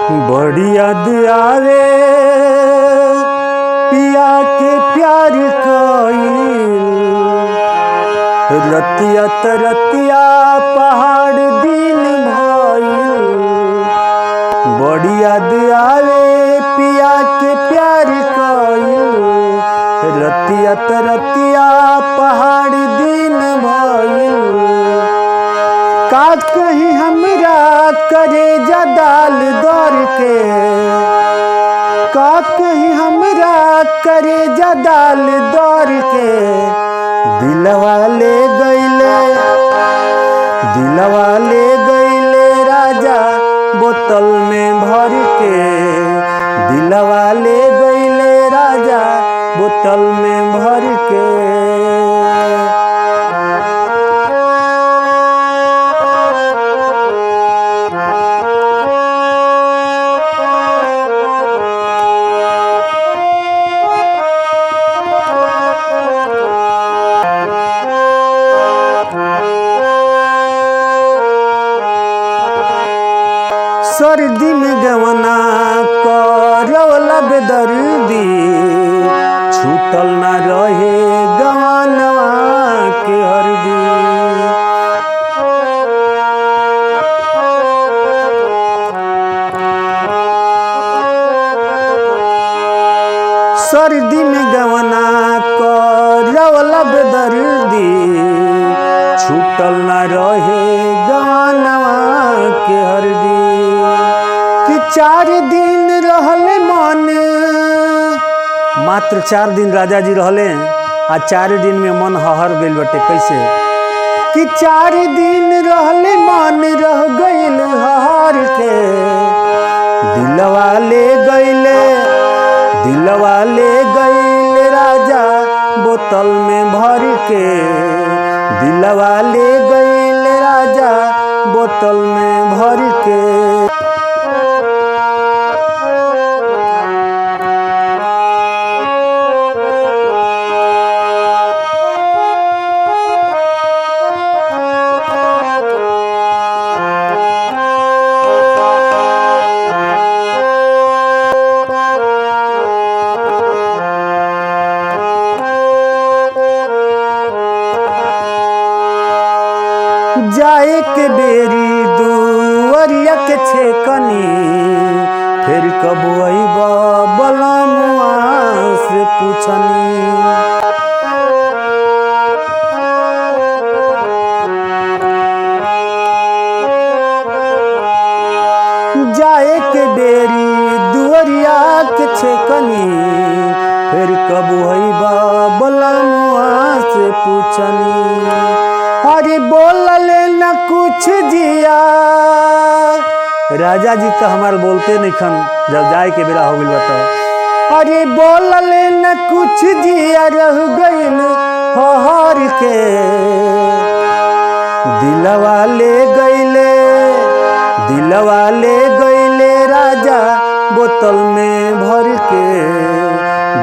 बड़ी याद आवे पिया के प्यार कईल, रतिया तरतिया पहाड़ दिन भइल। बड़ी याद आवे पिया के प्यार कईल, रतिया तरतिया पहाड़ दिन भइल। का कहीं हमरा करे जदाल दौर के, का कहीं हमरा करे जदाल दौर के। दिलवा ले गईले राजा बोतल में भर के। दिलवा ले गईले राजा बोतल में भर के। सर्दी में गवना करवला बेदर्दी, छूटल ना रहे गवनवा के हरदी। सर्दी में गवना करवला बेदर्दी, छूटल ना रहे गवनवा के हरदी। कि 4 दिन रहले मन, मात्र 4 दिन राजा जी रहले आ 4 दिन में मन हहर गइल बटे। कैसे कि 4 दिन रहले मन रह गइल हहर के। दिलवा ले गइले राजा बोतल में भर के। दिलवा ले गइले राजा बोतल में भर के। जाए के बेरी दुवरिया के छेकनी, फिर कब अइबा बलमुआ से पूछनी। जाए के बेरी दुवरिया के छेकनी, फिर कब अइबा बलमुआ से पूछनी। अरे बोलले न कुछ जिया, राजा जी तो हमार बोलते नहीं खन जब जाए के बेरा हो गइल बता। अरे बोलले न कुछ जिया रह गइल हहर के। दिलवा ले गइले राजा बोतल में भर के।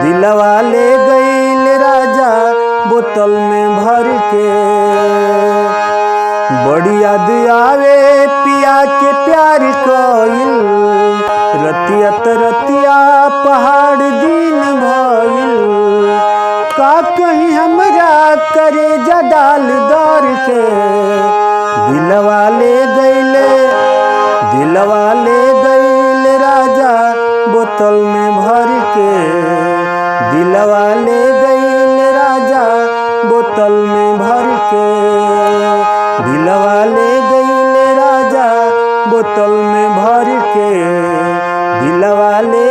दिलवा ले गइले राजा बोतल में भर के। बड़ी याद आवे पिया के प्यार कईल, रतिया तरतिया पहाड़ दिन भइल। का कहीं हमरा करे जदाल दौर के। दिलवा ले गइले राजा बोतल में भर के। दिलवा ले गइले राजा बोतल में भर के। दिलवा ले गइले राजा बोतल में भर के। दिलवा ले